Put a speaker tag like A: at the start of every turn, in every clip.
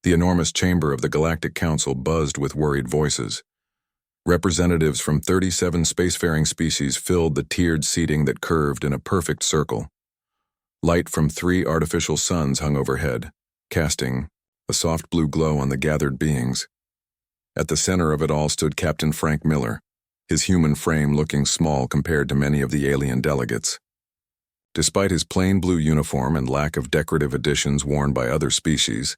A: The enormous chamber of the Galactic Council buzzed with worried voices. Representatives from 37 spacefaring species filled the tiered seating that curved in a perfect circle. Light from 3 artificial suns hung overhead, casting a soft blue glow on the gathered beings. At the center of it all stood Captain Frank Miller, his human frame looking small compared to many of the alien delegates. Despite his plain blue uniform and lack of decorative additions worn by other species,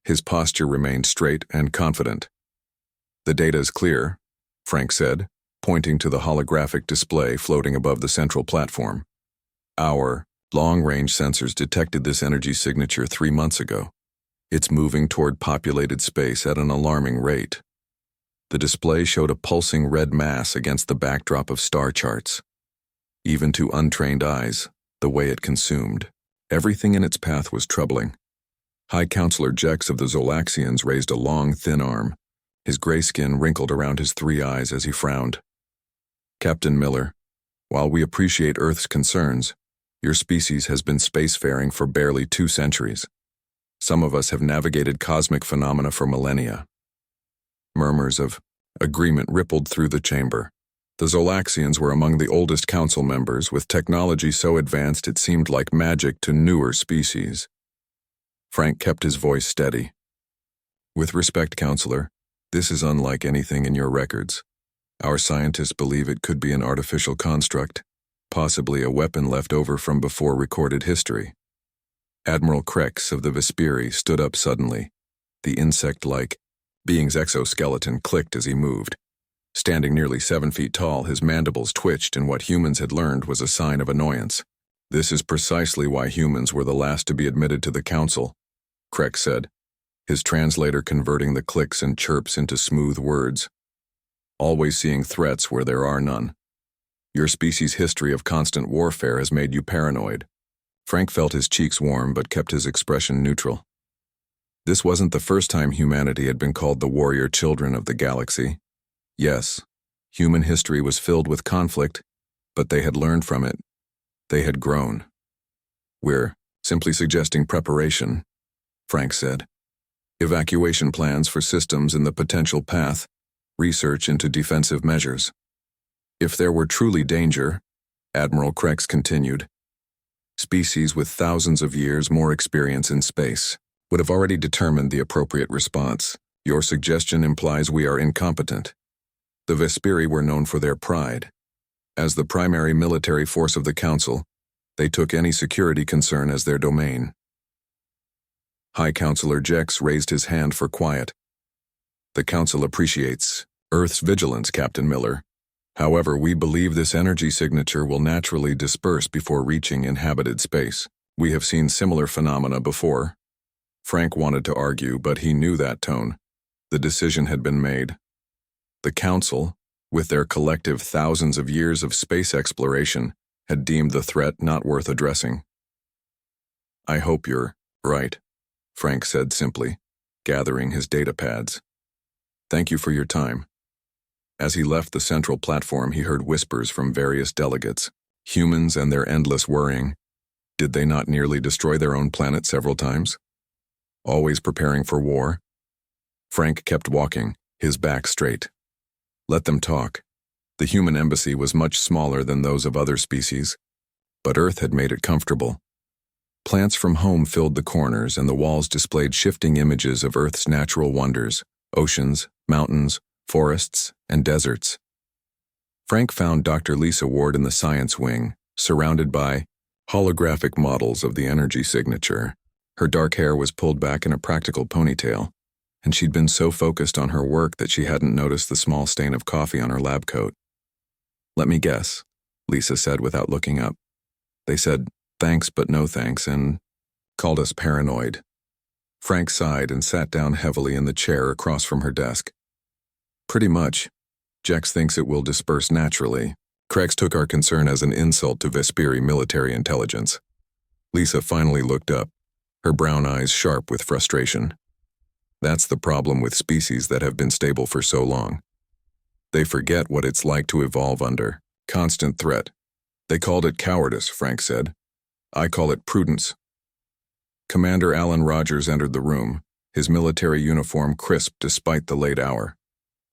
A: his posture remained straight and confident. "The data is clear," Frank said, pointing to the holographic display floating above the central platform. "Our long-range sensors detected this energy signature 3 months ago. It's moving toward populated space at an alarming rate." The display showed a pulsing red mass against the backdrop of star charts. Even to untrained eyes, the way it consumed everything in its path was troubling. High Counselor Jex of the Zolaxians raised a long, thin arm. His gray skin wrinkled around his 3 eyes as he frowned. "Captain Miller, while we appreciate Earth's concerns, your species has been spacefaring for barely 2 centuries. Some of us have navigated cosmic phenomena for millennia." Murmurs of agreement rippled through the chamber. The Zolaxians were among the oldest council members, with technology so advanced it seemed like magic to newer species. Frank kept his voice steady. "With respect, Counselor, this is unlike anything in your records. Our scientists believe it could be an artificial construct, possibly a weapon left over from before recorded history." Admiral Krex of the Vesperi stood up suddenly. The insect-like being's exoskeleton clicked as he moved. Standing nearly 7 feet tall, his mandibles twitched in what humans had learned was a sign of annoyance. "This is precisely why humans were the last to be admitted to the Council," Krex said, his translator converting the clicks and chirps into smooth words. "Always seeing threats where there are none. Your species' history of constant warfare has made you paranoid." Frank felt his cheeks warm but kept his expression neutral. This wasn't the first time humanity had been called the warrior children of the galaxy. Yes, human history was filled with conflict, but they had learned from it. They had grown. "We're simply suggesting preparation," Frank said. "Evacuation plans for systems in the potential path, research into defensive measures. If there were truly danger," Admiral Krex continued, "species with thousands of years more experience in space would have already determined the appropriate response. Your suggestion implies we are incompetent." The Vesperi were known for their pride. As the primary military force of the Council, they took any security concern as their domain. High Counselor Jex raised his hand for quiet. "The Council appreciates Earth's vigilance, Captain Miller. However, we believe this energy signature will naturally disperse before reaching inhabited space. We have seen similar phenomena before." Frank wanted to argue, but he knew that tone. The decision had been made. The Council, with their collective thousands of years of space exploration, had deemed the threat not worth addressing. "I hope you're right," Frank said simply, gathering his data pads. "Thank you for your time." As he left the central platform, he heard whispers from various delegates. Humans and their endless worrying. Did they not nearly destroy their own planet several times? Always preparing for war? Frank kept walking, his back straight. Let them talk. The human embassy was much smaller than those of other species, but Earth had made it comfortable. Plants from home filled the corners, and the walls displayed shifting images of Earth's natural wonders: oceans, mountains, forests, and deserts. Frank found Dr. Lisa Ward in the science wing, surrounded by holographic models of the energy signature. Her dark hair was pulled back in a practical ponytail, and she'd been so focused on her work that she hadn't noticed the small stain of coffee on her lab coat. "Let me guess," Lisa said without looking up. "They said thanks but no thanks and called us paranoid." Frank sighed and sat down heavily in the chair across from her desk. "Pretty much. Jex thinks it will disperse naturally. Krex took our concern as an insult to Vesperi military intelligence." Lisa finally looked up, her brown eyes sharp with frustration. "That's the problem with species that have been stable for so long. They forget what it's like to evolve under constant threat. They called it cowardice," Frank said. "I call it prudence." Commander Alan Rogers entered the room, his military uniform crisp despite the late hour.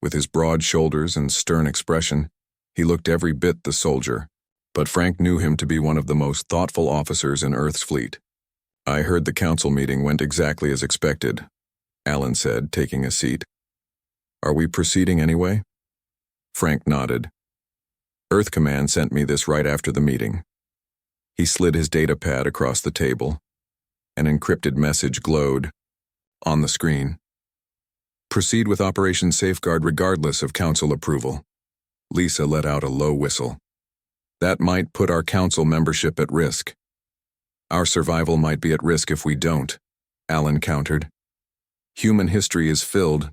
A: With his broad shoulders and stern expression, he looked every bit the soldier, but Frank knew him to be one of the most thoughtful officers in Earth's fleet. "I heard the council meeting went exactly as expected," Alan said, taking a seat. "Are we proceeding anyway?" Frank nodded. "Earth Command sent me this right after the meeting." He slid his data pad across the table. An encrypted message glowed on the screen. "Proceed with Operation Safeguard regardless of council approval." Lisa let out a low whistle. "That might put our council membership at risk." "Our survival might be at risk if we don't," Alan countered. "Human history is filled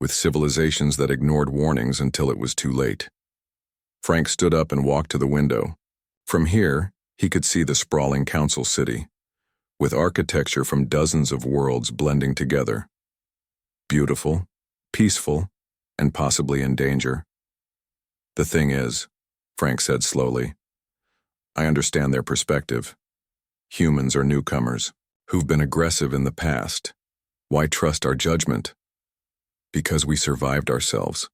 A: with civilizations that ignored warnings until it was too late." Frank stood up and walked to the window. From here, he could see the sprawling council city, with architecture from dozens of worlds blending together. Beautiful, peaceful, and possibly in danger. "The thing is," Frank said slowly, "I understand their perspective. Humans are newcomers, who've been aggressive in the past. Why trust our judgment?" "Because we survived ourselves,"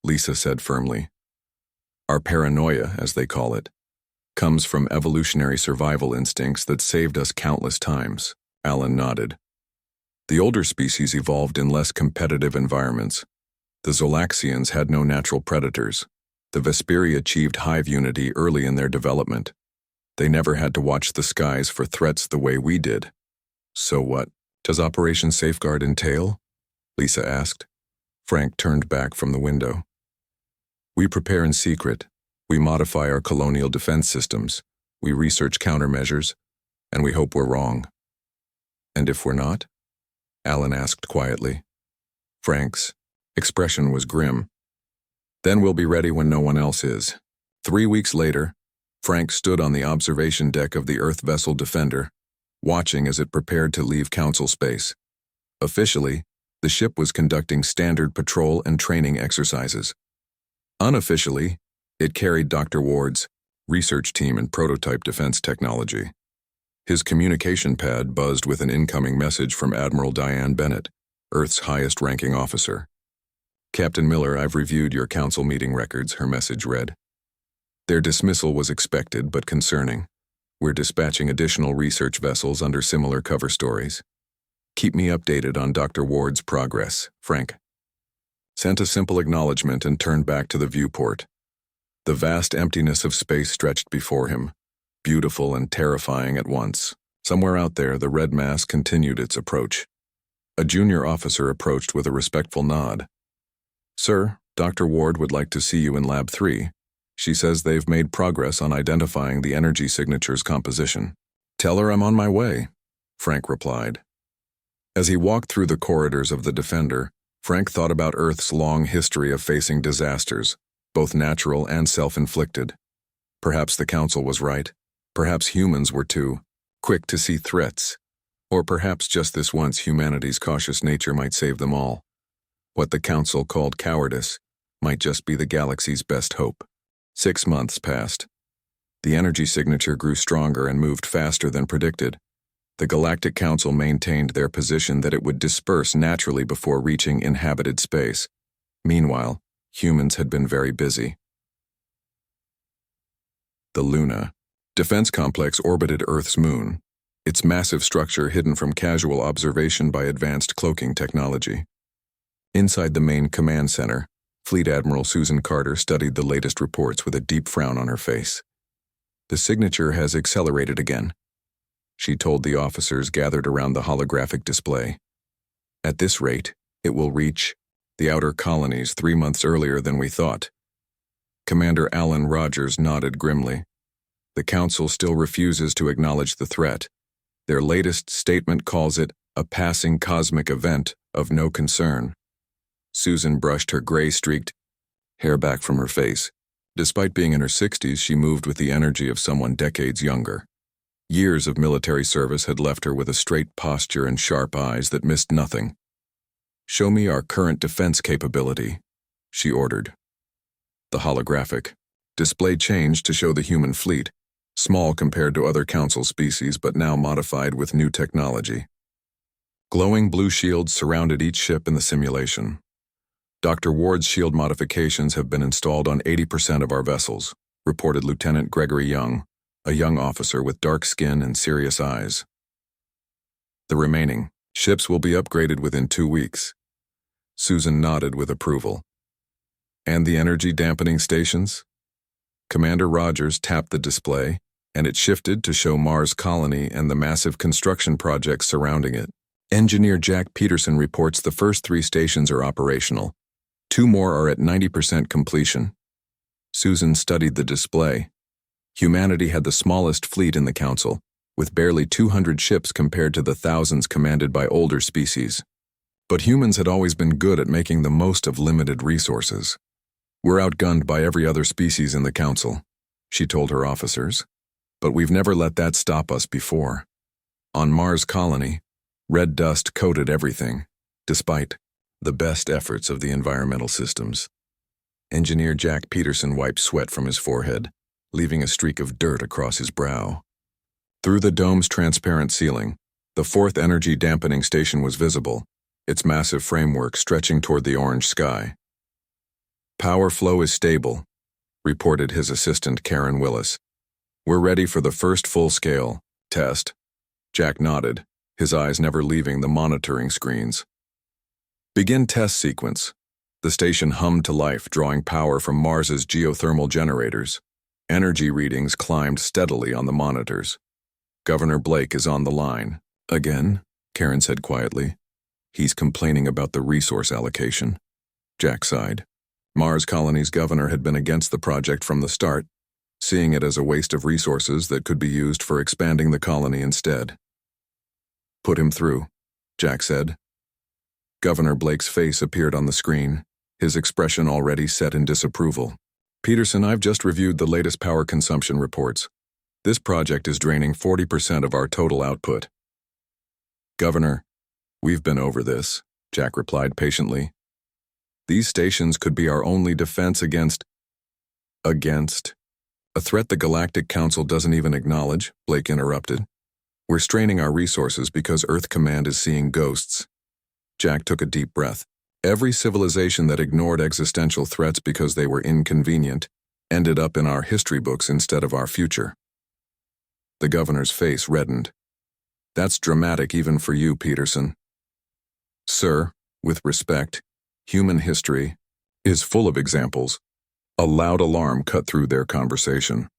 A: Lisa said firmly. "Our paranoia, as they call it, comes from evolutionary survival instincts that saved us countless times." Alan nodded. "The older species evolved in less competitive environments. The Zolaxians had no natural predators. The Vesperi achieved hive unity early in their development. They never had to watch the skies for threats the way we did." "So what does Operation Safeguard entail?" Lisa asked. Frank turned back from the window. "We prepare in secret. We modify our colonial defense systems. We research countermeasures, and we hope we're wrong." "And if we're not?" Alan asked quietly. Frank's expression was grim. "Then we'll be ready when no one else is." 3 weeks later, Frank stood on the observation deck of the Earth vessel Defender, watching as it prepared to leave council space. Officially, the ship was conducting standard patrol and training exercises. Unofficially, it carried Dr. Ward's research team in prototype defense technology. His communication pad buzzed with an incoming message from Admiral Diane Bennett, Earth's highest-ranking officer. "Captain Miller, I've reviewed your council meeting records," her message read. "Their dismissal was expected but concerning. We're dispatching additional research vessels under similar cover stories. Keep me updated on Dr. Ward's progress." Frank sent a simple acknowledgement and turned back to the viewport. The vast emptiness of space stretched before him, beautiful and terrifying at once. Somewhere out there, the red mass continued its approach. A junior officer approached with a respectful nod. "Sir, Dr. Ward would like to see you in Lab 3. She says they've made progress on identifying the energy signature's composition." "Tell her I'm on my way," Frank replied. As he walked through the corridors of the Defender, Frank thought about Earth's long history of facing disasters, both natural and self-inflicted. Perhaps the Council was right. Perhaps humans were too quick to see threats. Or perhaps just this once humanity's cautious nature might save them all. What the Council called cowardice might just be the galaxy's best hope. 6 months passed. The energy signature grew stronger and moved faster than predicted. The Galactic Council maintained their position that it would disperse naturally before reaching inhabited space. Meanwhile, humans had been very busy. The Luna defense complex orbited Earth's moon, its massive structure hidden from casual observation by advanced cloaking technology. Inside the main command center, Fleet Admiral Susan Carter studied the latest reports with a deep frown on her face. "The signature has accelerated again," she told the officers gathered around the holographic display. "At this rate, it will reach the outer colonies 3 months earlier than we thought." Commander Alan Rogers nodded grimly. "The Council still refuses to acknowledge the threat. Their latest statement calls it a passing cosmic event of no concern." Susan brushed her gray-streaked hair back from her face. Despite being in her 60s, she moved with the energy of someone decades younger. Years of military service had left her with a straight posture and sharp eyes that missed nothing. "Show me our current defense capability," she ordered. The holographic display changed to show the human fleet, small compared to other Council species but now modified with new technology. Glowing blue shields surrounded each ship in the simulation. Dr. Ward's shield modifications have been installed on 80% of our vessels, reported Lieutenant Gregory Young, a young officer with dark skin and serious eyes. The remaining ships will be upgraded within 2 weeks. Susan nodded with approval. And the energy dampening stations? Commander Rogers tapped the display, and it shifted to show Mars Colony and the massive construction projects surrounding it. Engineer Jack Peterson reports the first 3 stations are operational. 2 more are at 90% completion. Susan studied the display. Humanity had the smallest fleet in the Council, with barely 200 ships compared to the thousands commanded by older species. But humans had always been good at making the most of limited resources. We're outgunned by every other species in the Council, she told her officers. But we've never let that stop us before. On Mars Colony, red dust coated everything, despite the best efforts of the environmental systems. Engineer Jack Peterson wiped sweat from his forehead, leaving a streak of dirt across his brow. Through the dome's transparent ceiling, the 4th energy dampening station was visible, its massive framework stretching toward the orange sky. Power flow is stable, reported his assistant Karen Willis. We're ready for the first full-scale test. Jack nodded, his eyes never leaving the monitoring screens. Begin test sequence. The station hummed to life, drawing power from Mars's geothermal generators. Energy readings climbed steadily on the monitors. Governor Blake is on the line. Again, Karen said quietly. He's complaining about the resource allocation. Jack sighed. Mars Colony's governor had been against the project from the start, seeing it as a waste of resources that could be used for expanding the colony instead. Put him through, Jack said. Governor Blake's face appeared on the screen, his expression already set in disapproval. Peterson, I've just reviewed the latest power consumption reports. This project is draining 40% of our total output. Governor, we've been over this, Jack replied patiently. These stations could be our only defense against a threat the Galactic Council doesn't even acknowledge, Blake interrupted. We're straining our resources because Earth Command is seeing ghosts. Jack took a deep breath. Every civilization that ignored existential threats because they were inconvenient ended up in our history books instead of our future. The governor's face reddened. That's dramatic even for you, Peterson. Sir, with respect, human history is full of examples. A loud alarm cut through their conversation.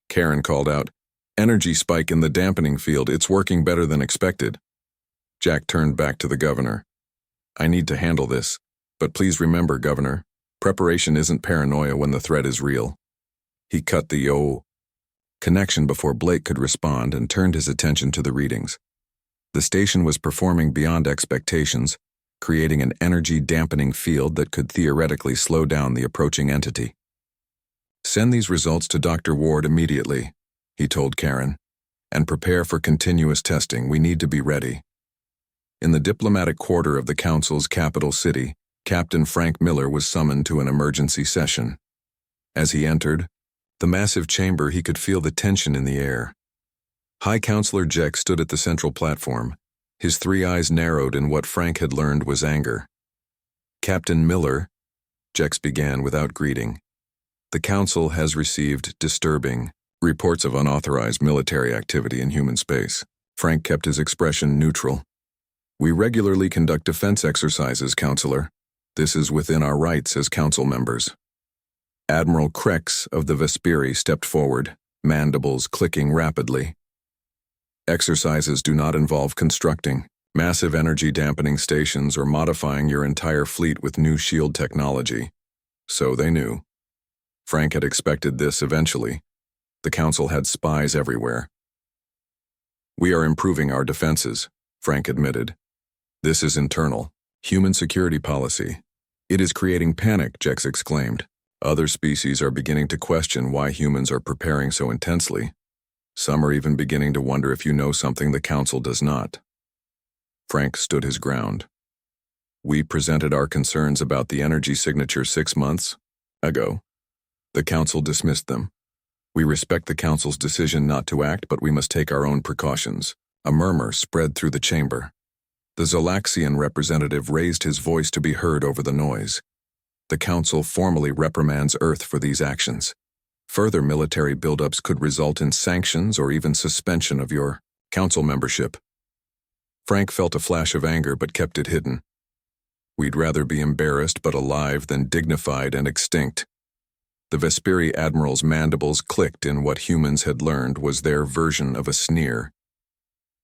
A: Karen called out, "Energy spike in the dampening field, it's working better than expected." Jack turned back to the governor. "I need to handle this, but please remember, Governor, preparation isn't paranoia when the threat is real." He cut the connection before Blake could respond and turned his attention to the readings. The station was performing beyond expectations, creating an energy dampening field that could theoretically slow down the approaching entity. "Send these results to Dr. Ward immediately," he told Karen, "and prepare for continuous testing. We need to be ready." In the diplomatic quarter of the Council's capital city, Captain Frank Miller was summoned to an emergency session. As he entered the massive chamber, he could feel the tension in the air. High Counselor Jeck stood at the central platform, his 3 eyes narrowed in what Frank had learned was anger. "Captain Miller," Jex began without greeting, "the Council has received disturbing reports of unauthorized military activity in human space." Frank kept his expression neutral. "We regularly conduct defense exercises, Counselor. This is within our rights as Council members." Admiral Krex of the Vesperi stepped forward, mandibles clicking rapidly. "Exercises do not involve constructing massive energy dampening stations or modifying your entire fleet with new shield technology." So they knew. Frank had expected this eventually. The Council had spies everywhere. "We are improving our defenses," Frank admitted. "This is internal, human security policy." "It is creating panic," Jex exclaimed. "Other species are beginning to question why humans are preparing so intensely. Some are even beginning to wonder if you know something the Council does not." Frank stood his ground. "We presented our concerns about the energy signature 6 months ago. The Council dismissed them. We respect the Council's decision not to act, but we must take our own precautions." A murmur spread through the chamber. The Zolaxian representative raised his voice to be heard over the noise. The Council formally reprimands Earth for these actions. Further military buildups could result in sanctions or even suspension of your Council membership. Frank felt a flash of anger but kept it hidden. We'd rather be embarrassed but alive than dignified and extinct. The Vesperi admiral's mandibles clicked in what humans had learned was their version of a sneer.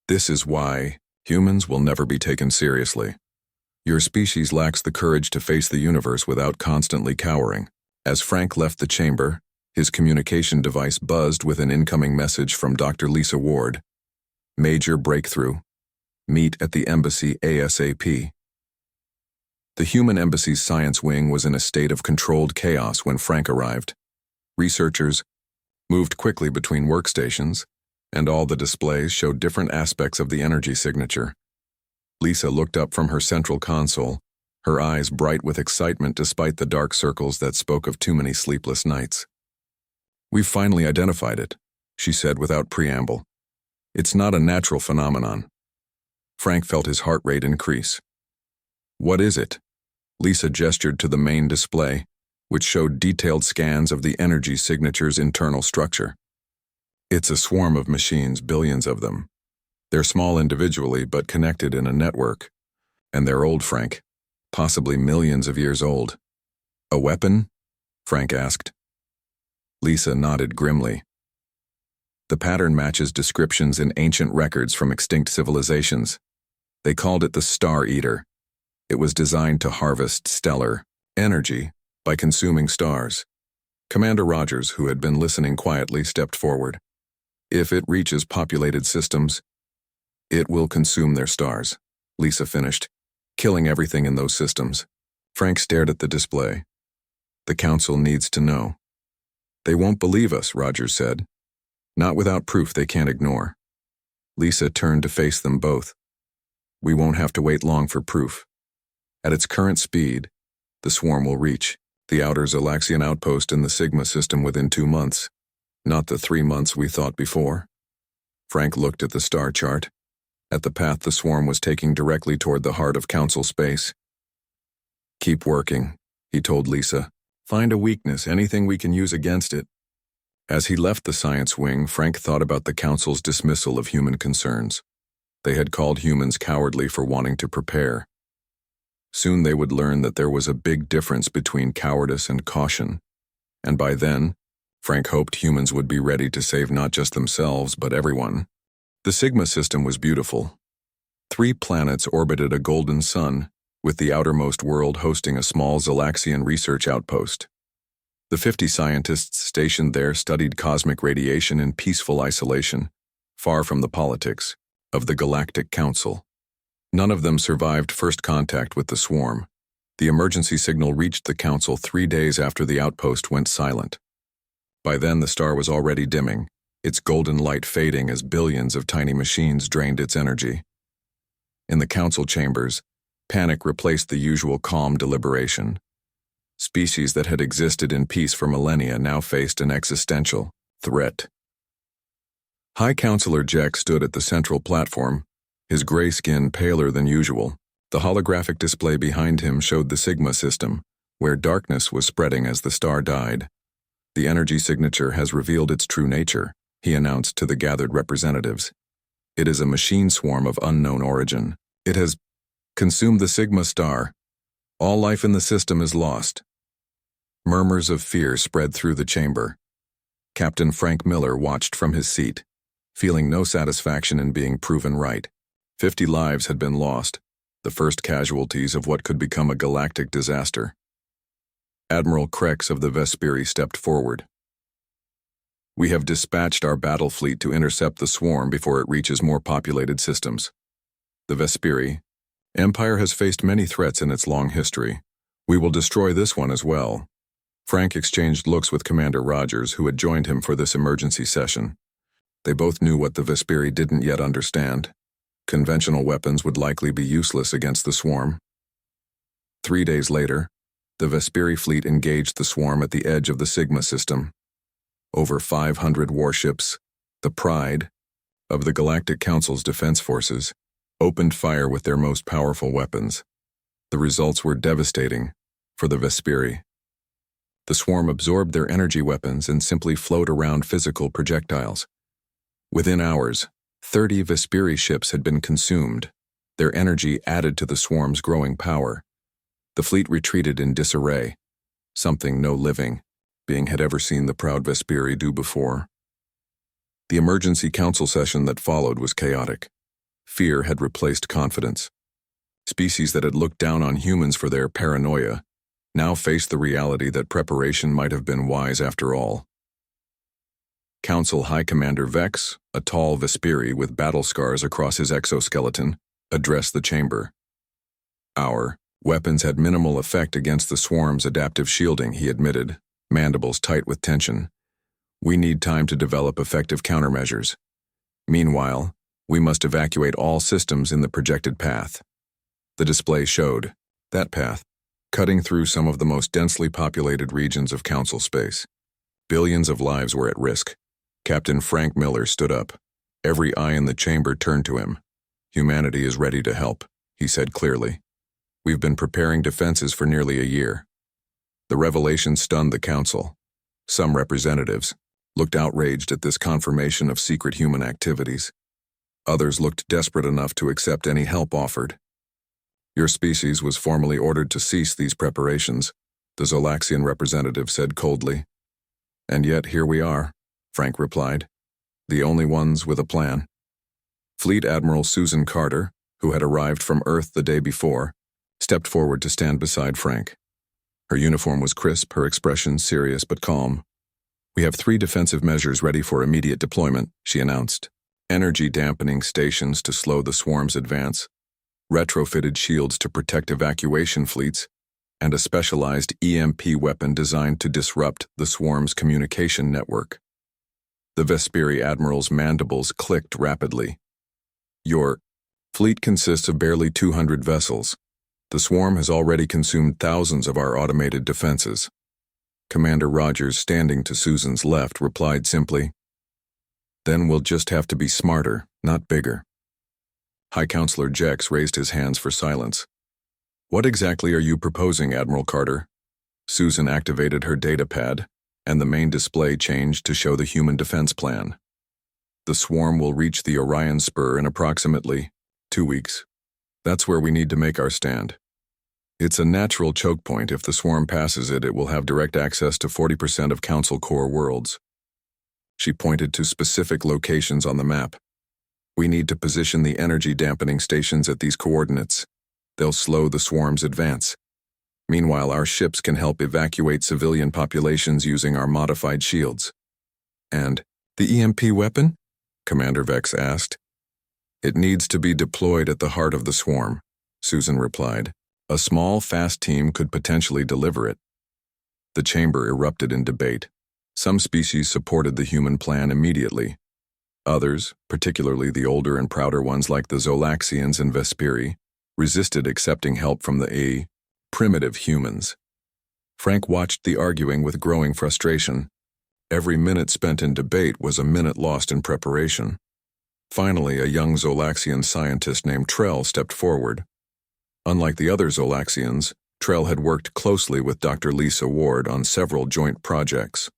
A: This is why humans will never be taken seriously. Your species lacks the courage to face the universe without constantly cowering. As Frank left the chamber, his communication device buzzed with an incoming message from Dr. Lisa Ward. Major breakthrough. Meet at the embassy ASAP. The human embassy's science wing was in a state of controlled chaos when Frank arrived. Researchers moved quickly between workstations, and all the displays showed different aspects of the energy signature. Lisa looked up from her central console, her eyes bright with excitement despite the dark circles that spoke of too many sleepless nights. "We've finally identified it," she said without preamble. "It's not a natural phenomenon." Frank felt his heart rate increase. "What is it?" Lisa gestured to the main display, which showed detailed scans of the energy signature's internal structure. "It's a swarm of machines, billions of them. They're small individually, but connected in a network. And they're old, Frank. Possibly millions of years old." "A weapon?" Frank asked. Lisa nodded grimly. "The pattern matches descriptions in ancient records from extinct civilizations. They called it the Star Eater. It was designed to harvest stellar energy by consuming stars." Commander Rogers, who had been listening quietly, stepped forward. "If it reaches populated systems, it will consume their stars," Lisa finished, "killing everything in those systems." Frank stared at the display. "The Council needs to know." "They won't believe us," Rogers said. "Not without proof they can't ignore." Lisa turned to face them both. "We won't have to wait long for proof. At its current speed, the swarm will reach the outer Zolaxian outpost in the Sigma system within 2 months, not the 3 months we thought before." Frank looked at the star chart, at the path the swarm was taking directly toward the heart of Council space. "Keep working," he told Lisa. "Find a weakness, anything we can use against it." As he left the science wing, Frank thought about the Council's dismissal of human concerns. They had called humans cowardly for wanting to prepare. Soon they would learn that there was a big difference between cowardice and caution, and by then, Frank hoped humans would be ready to save not just themselves, but everyone. The Sigma system was beautiful. 3 planets orbited a golden sun, with the outermost world hosting a small Zolaxian research outpost. The 50 scientists stationed there studied cosmic radiation in peaceful isolation, far from the politics of the Galactic Council. None of them survived first contact with the swarm. The emergency signal reached the Council 3 days after the outpost went silent. By then the star was already dimming, its golden light fading as billions of tiny machines drained its energy. In the Council chambers, panic replaced the usual calm deliberation. Species that had existed in peace for millennia now faced an existential threat. High Counselor Jack stood at the central platform, his gray skin paler than usual. The holographic display behind him showed the Sigma system, where darkness was spreading as the star died. "The energy signature has revealed its true nature," he announced to the gathered representatives. "It is a machine swarm of unknown origin. It has consumed the Sigma star. All life in the system is lost." Murmurs of fear spread through the chamber. Captain Frank Miller watched from his seat, feeling no satisfaction in being proven right. 50 lives had been lost, the first casualties of what could become a galactic disaster. Admiral Krex of the Vesperi stepped forward. "We have dispatched our battle fleet to intercept the swarm before it reaches more populated systems. The Vesperi Empire has faced many threats in its long history. We will destroy this one as well." Frank exchanged looks with Commander Rogers, who had joined him for this emergency session. They both knew what the Vesperi didn't yet understand. Conventional weapons would likely be useless against the swarm. 3 days later, the Vesperi fleet engaged the swarm at the edge of the Sigma system. Over 500 warships, the pride of the Galactic Council's defense forces, opened fire with their most powerful weapons. The results were devastating for the Vesperi. The swarm absorbed their energy weapons and simply flowed around physical projectiles. Within hours, 30 Vesperi ships had been consumed, their energy added to the swarm's growing power. The fleet retreated in disarray, something no living being had ever seen the proud Vesperi do before. The emergency council session that followed was chaotic. Fear had replaced confidence. Species that had looked down on humans for their paranoia now faced the reality that preparation might have been wise after all. Council High Commander Vex, a tall Vesperi with battle scars across his exoskeleton, addressed the chamber. Our weapons had minimal effect against the swarm's adaptive shielding, he admitted, mandibles tight with tension. We need time to develop effective countermeasures. Meanwhile, we must evacuate all systems in the projected path. The display showed that path, cutting through some of the most densely populated regions of Council space. Billions of lives were at risk. Captain Frank Miller stood up. Every eye in the chamber turned to him. Humanity is ready to help, he said clearly. We've been preparing defenses for nearly a year. The revelation stunned the Council. Some representatives looked outraged at this confirmation of secret human activities. Others looked desperate enough to accept any help offered. Your species was formally ordered to cease these preparations, the Zolaxian representative said coldly. And yet here we are, Frank replied, the only ones with a plan. Fleet Admiral Susan Carter, who had arrived from Earth the day before, stepped forward to stand beside Frank. Her uniform was crisp, her expression serious but calm. We have 3 defensive measures ready for immediate deployment, she announced. Energy dampening stations to slow the swarm's advance, retrofitted shields to protect evacuation fleets, and a specialized EMP weapon designed to disrupt the swarm's communication network. The Vesperi Admiral's mandibles clicked rapidly. Your fleet consists of barely 200 vessels. The swarm has already consumed thousands of our automated defenses. Commander Rogers, standing to Susan's left, replied simply, Then we'll just have to be smarter, not bigger. High Counselor Jex raised his hands for silence. What exactly are you proposing, Admiral Carter? Susan activated her data pad, and the main display changed to show the human defense plan. The swarm will reach the Orion Spur in approximately 2 weeks. That's where we need to make our stand. It's a natural choke point. If the swarm passes it, it will have direct access to 40% of Council core worlds. She pointed to specific locations on the map. We need to position the energy dampening stations at these coordinates. They'll slow the swarm's advance. Meanwhile, our ships can help evacuate civilian populations using our modified shields. And the EMP weapon? Commander Vex asked. It needs to be deployed at the heart of the swarm, Susan replied. A small, fast team could potentially deliver it. The chamber erupted in debate. Some species supported the human plan immediately. Others, particularly the older and prouder ones like the Zolaxians and Vesperi, resisted accepting help from the primitive humans. Frank watched the arguing with growing frustration. Every minute spent in debate was a minute lost in preparation. Finally, a young Zolaxian scientist named Trell stepped forward. Unlike the other Zolaxians, Trell had worked closely with Dr. Lisa Ward on several joint projects.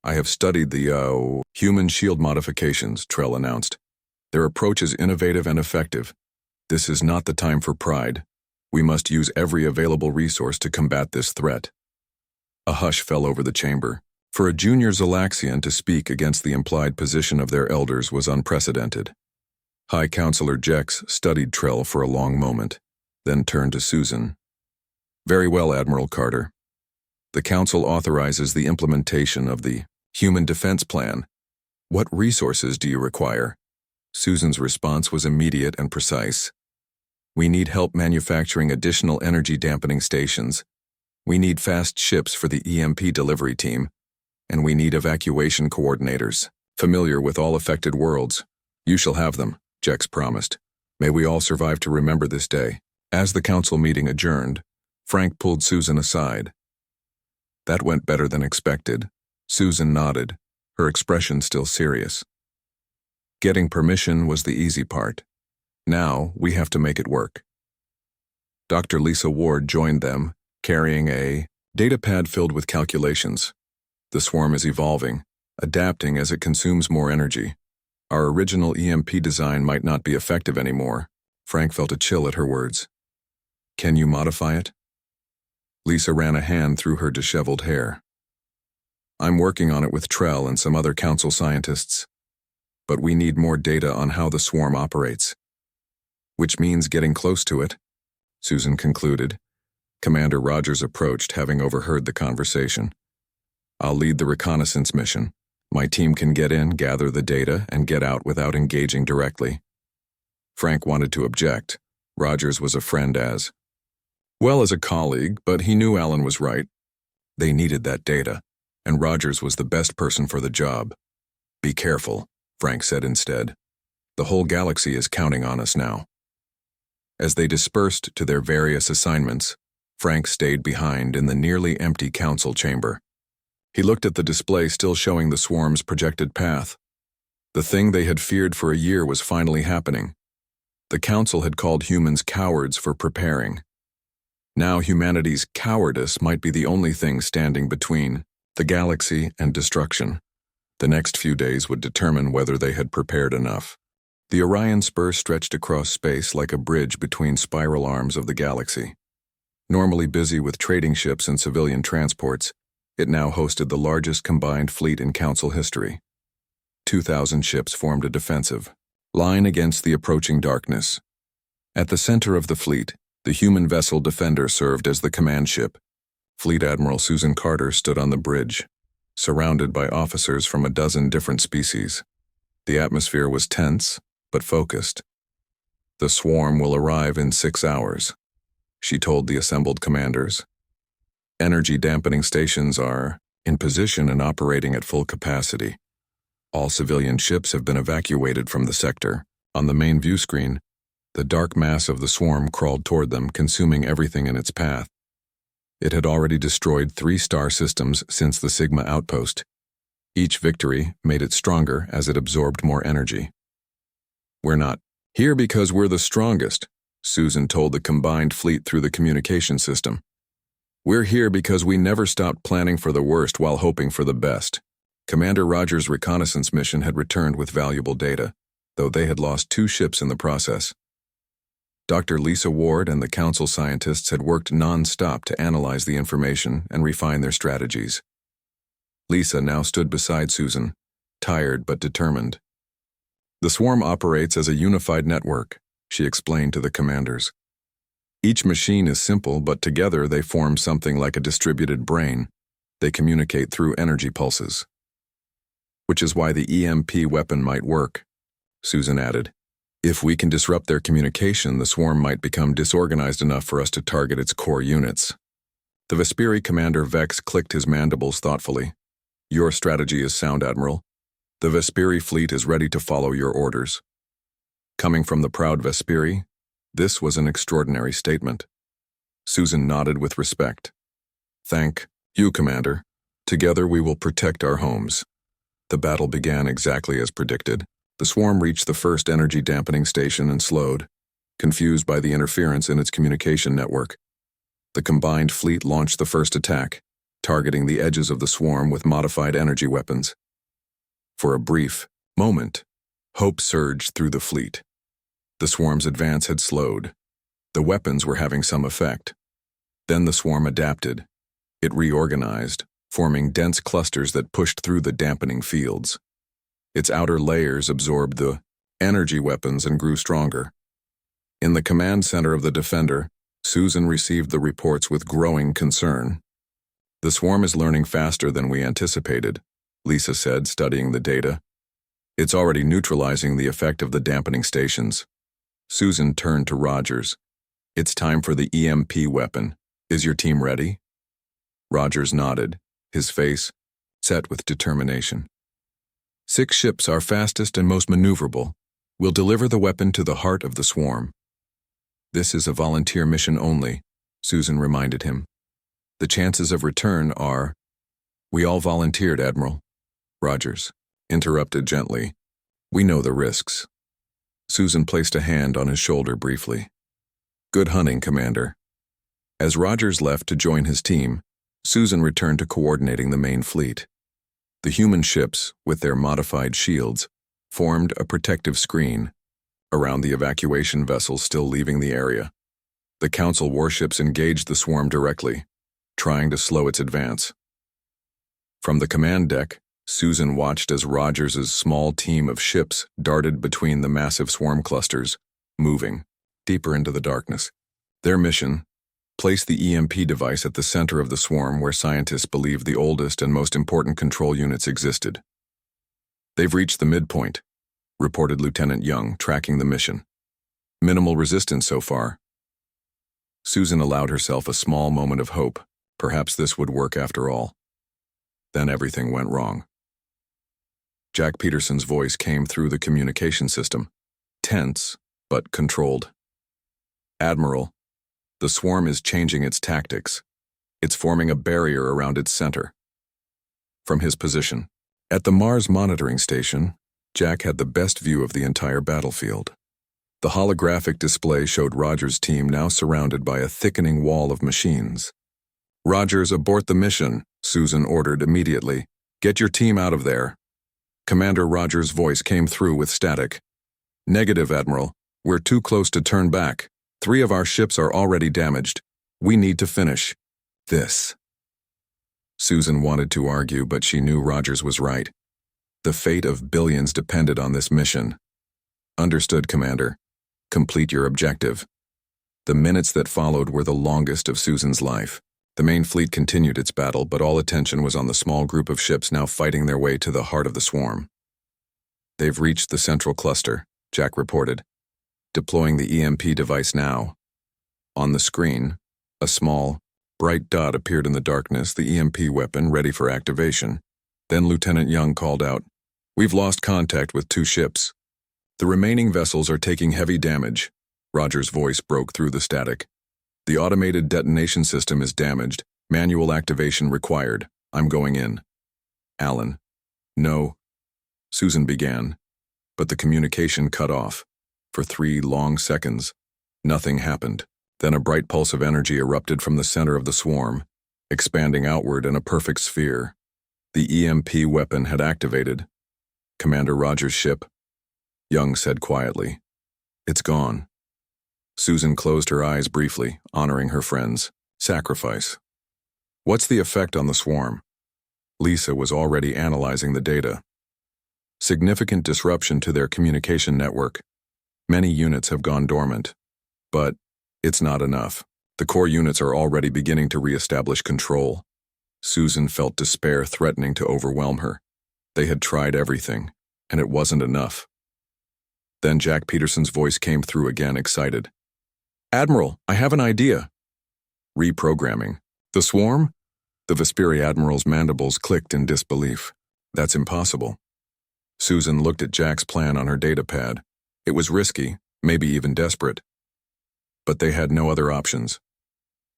A: I have studied the, human shield modifications, Trell announced. Their approach is innovative and effective. This is not the time for pride. We must use every available resource to combat this threat. A hush fell over the chamber. For a junior Zolaxian to speak against the implied position of their elders was unprecedented. High Counselor Jex studied Trell for a long moment, then turned to Susan. Very well, Admiral Carter. The Council authorizes the implementation of the Human Defense Plan. What resources do you require? Susan's response was immediate and precise. We need help manufacturing additional energy dampening stations. We need fast ships for the EMP delivery team. And we need evacuation coordinators, familiar with all affected worlds. You shall have them, Jex promised. May we all survive to remember this day. As the council meeting adjourned, Frank pulled Susan aside. That went better than expected. Susan nodded, her expression still serious. Getting permission was the easy part. Now, we have to make it work. Dr. Lisa Ward joined them, carrying a data pad filled with calculations. The swarm is evolving, adapting as it consumes more energy. Our original EMP design might not be effective anymore. Frank felt a chill at her words. Can you modify it? Lisa ran a hand through her disheveled hair. I'm working on it with Trell and some other council scientists. But we need more data on how the swarm operates. Which means getting close to it, Susan concluded. Commander Rogers approached, having overheard the conversation. I'll lead the reconnaissance mission. My team can get in, gather the data, and get out without engaging directly. Frank wanted to object. Rogers was a friend as well as a colleague, but he knew Alan was right. They needed that data, and Rogers was the best person for the job. Be careful, Frank said instead. The whole galaxy is counting on us now. As they dispersed to their various assignments, Frank stayed behind in the nearly empty council chamber. He looked at the display still showing the swarm's projected path. The thing they had feared for a year was finally happening. The council had called humans cowards for preparing. Now humanity's cowardice might be the only thing standing between the galaxy and destruction. The next few days would determine whether they had prepared enough. The Orion Spur stretched across space like a bridge between spiral arms of the galaxy. Normally busy with trading ships and civilian transports, it now hosted the largest combined fleet in Council history. 2,000 ships formed a defensive line against the approaching darkness. At the center of the fleet, the human vessel Defender served as the command ship. Fleet Admiral Susan Carter stood on the bridge, surrounded by officers from a dozen different species. The atmosphere was tense, but focused. The swarm will arrive in 6 hours, she told the assembled commanders. Energy dampening stations are in position and operating at full capacity. All civilian ships have been evacuated from the sector. On the main view screen, the dark mass of the swarm crawled toward them, consuming everything in its path. It had already destroyed 3 star systems since the Sigma outpost. Each victory made it stronger as it absorbed more energy. We're not here because we're the strongest, Susan told the combined fleet through the communication system. We're here because we never stopped planning for the worst while hoping for the best. Commander Rogers' reconnaissance mission had returned with valuable data, though they had lost 2 ships in the process. Dr. Lisa Ward and the council scientists had worked non-stop to analyze the information and refine their strategies. Lisa now stood beside Susan, tired but determined. The swarm operates as a unified network, she explained to the commanders. Each machine is simple, but together they form something like a distributed brain. They communicate through energy pulses. Which is why the EMP weapon might work, Susan added. If we can disrupt their communication, the swarm might become disorganized enough for us to target its core units. The Vesperi commander Vex clicked his mandibles thoughtfully. Your strategy is sound, Admiral. The Vesperi fleet is ready to follow your orders. Coming from the proud Vesperi, this was an extraordinary statement. Susan nodded with respect. Thank you, Commander. Together we will protect our homes. The battle began exactly as predicted. The swarm reached the first energy dampening station and slowed, confused by the interference in its communication network. The combined fleet launched the first attack, targeting the edges of the swarm with modified energy weapons. For a brief moment, hope surged through the fleet. The swarm's advance had slowed. The weapons were having some effect. Then the swarm adapted. It reorganized, forming dense clusters that pushed through the dampening fields. Its outer layers absorbed the energy weapons and grew stronger. In the command center of the Defender, Susan received the reports with growing concern. The swarm is learning faster than we anticipated, Lisa said, studying the data. It's already neutralizing the effect of the dampening stations. Susan turned to Rogers. It's time for the EMP weapon. Is your team ready? Rogers nodded, his face set with determination. 6 ships, our fastest and most maneuverable, will deliver the weapon to the heart of the swarm. This is a volunteer mission only, Susan reminded him. The chances of return are— We all volunteered, Admiral. Rogers interrupted gently. We know the risks. Susan placed a hand on his shoulder briefly. Good hunting, Commander. As Rogers left to join his team, Susan returned to coordinating the main fleet. The human ships, with their modified shields, formed a protective screen around the evacuation vessels still leaving the area. The Council warships engaged the swarm directly, trying to slow its advance. From the command deck, Susan watched as Rogers' small team of ships darted between the massive swarm clusters, moving deeper into the darkness. Their mission: place the EMP device at the center of the swarm where scientists believe the oldest and most important control units existed. They've reached the midpoint, reported Lieutenant Young, tracking the mission. Minimal resistance so far. Susan allowed herself a small moment of hope. Perhaps this would work after all. Then everything went wrong. Jack Peterson's voice came through the communication system, tense but controlled. Admiral, the swarm is changing its tactics. It's forming a barrier around its center. From his position, at the Mars monitoring station, Jack had the best view of the entire battlefield. The holographic display showed Rogers' team now surrounded by a thickening wall of machines. Rogers, abort the mission, Susan ordered immediately. Get your team out of there. Commander Rogers' voice came through with static. Negative, Admiral. We're too close to turn back. 3 of our ships are already damaged. We need to finish this. Susan wanted to argue, but she knew Rogers was right. The fate of billions depended on this mission. Understood, Commander. Complete your objective. The minutes that followed were the longest of Susan's life. The main fleet continued its battle, but all attention was on the small group of ships now fighting their way to the heart of the swarm. They've reached the central cluster, Jack reported. Deploying the EMP device now. On the screen, a small, bright dot appeared in the darkness, the EMP weapon ready for activation. Then Lieutenant Young called out, "We've lost contact with 2 ships. The remaining vessels are taking heavy damage." Rogers' voice broke through the static. "The automated detonation system is damaged. Manual activation required. I'm going in." Alan. "No." Susan began, but the communication cut off. For 3 long seconds, nothing happened. Then a bright pulse of energy erupted from the center of the swarm, expanding outward in a perfect sphere. The EMP weapon had activated. "Commander Rogers' ship," Young said quietly. "It's gone." Susan closed her eyes briefly, honoring her friend's sacrifice. "What's the effect on the swarm?" Lisa was already analyzing the data. "Significant disruption to their communication network. Many units have gone dormant. But it's not enough. The core units are already beginning to reestablish control." Susan felt despair threatening to overwhelm her. They had tried everything, and it wasn't enough. Then Jack Peterson's voice came through again, excited. "Admiral, I have an idea." "Reprogramming. The swarm?" The Vesperi Admiral's mandibles clicked in disbelief. "That's impossible." Susan looked at Jack's plan on her datapad. It was risky, maybe even desperate. But they had no other options.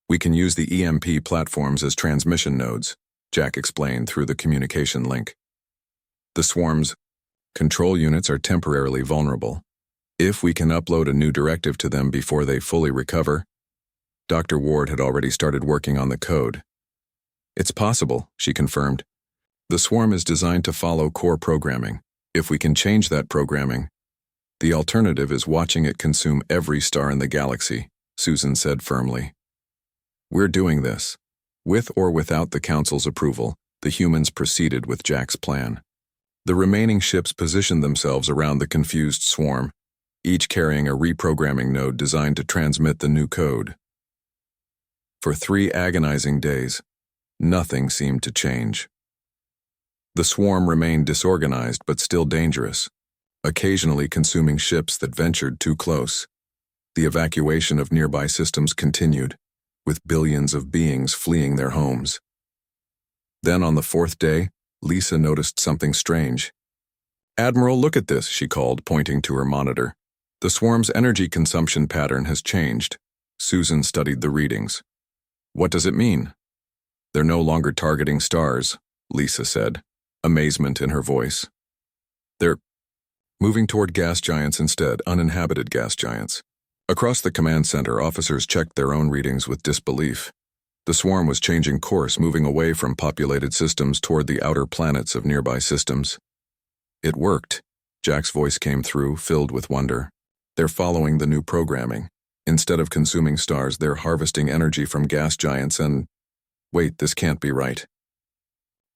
A: "We can use the EMP platforms as transmission nodes," Jack explained through the communication link. "The swarm's control units are temporarily vulnerable. If we can upload a new directive to them before they fully recover." Dr. Ward had already started working on the code. "It's possible," she confirmed. "The swarm is designed to follow core programming. If we can change that programming, the alternative is watching it consume every star in the galaxy," Susan said firmly. "We're doing this." With or without the Council's approval, the humans proceeded with Jack's plan. The remaining ships positioned themselves around the confused swarm, each carrying a reprogramming node designed to transmit the new code. For 3 agonizing days, nothing seemed to change. The swarm remained disorganized but still dangerous, occasionally consuming ships that ventured too close. The evacuation of nearby systems continued, with billions of beings fleeing their homes. Then on the 4th day, Lisa noticed something strange. "Admiral, look at this," she called, pointing to her monitor. "The swarm's energy consumption pattern has changed." Susan studied the readings. "What does it mean?" "They're no longer targeting stars," Lisa said, amazement in her voice. moving toward gas giants instead, uninhabited gas giants. Across the command center, officers checked their own readings with disbelief. The swarm was changing course, moving away from populated systems toward the outer planets of nearby systems. It worked. Jack's voice came through, filled with wonder. They're following the new programming. Instead of consuming stars, they're harvesting energy from gas giants and… Wait, this can't be right.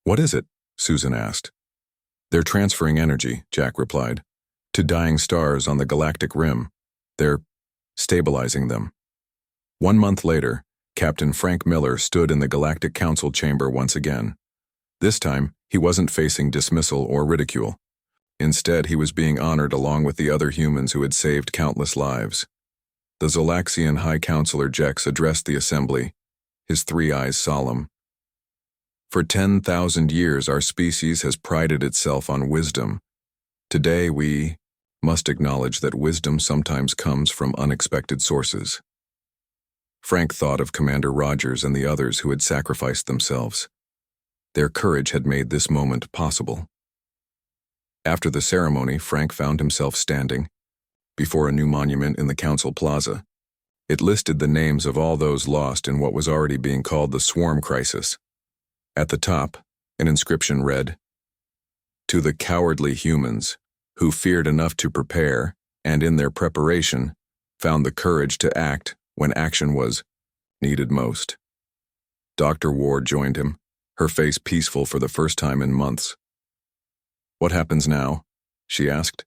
A: What is it? Susan asked. They're transferring energy, Jack replied, to dying stars on the galactic rim. They're stabilizing them. 1 month later, Captain Frank Miller stood in the Galactic Council chamber once again. This time, he wasn't facing dismissal or ridicule. Instead, he was being honored along with the other humans who had saved countless lives. The Zalaxian High Counselor Jex addressed the assembly, his 3 eyes solemn. For 10,000 years, our species has prided itself on wisdom. Today, we must acknowledge that wisdom sometimes comes from unexpected sources. Frank thought of Commander Rogers and the others who had sacrificed themselves. Their courage had made this moment possible. After the ceremony, Frank found himself standing before a new monument in the council plaza. It listed the names of all those lost in what was already being called the Swarm Crisis. At the top, an inscription read, "To the cowardly humans, who feared enough to prepare, and in their preparation, found the courage to act when action was needed most." Dr. Ward joined him, her face peaceful for the first time in months. "What happens now?" she asked.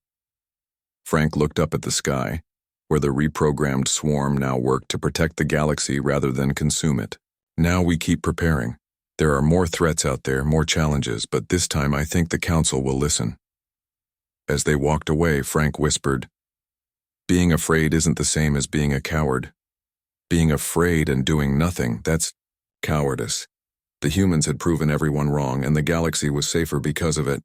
A: Frank looked up at the sky, where the reprogrammed swarm now worked to protect the galaxy rather than consume it. "Now we keep preparing. There are more threats out there, more challenges, but this time I think the Council will listen." As they walked away, Frank whispered, "Being afraid isn't the same as being a coward. Being afraid and doing nothing, that's cowardice." The humans had proven everyone wrong, and the galaxy was safer because of it.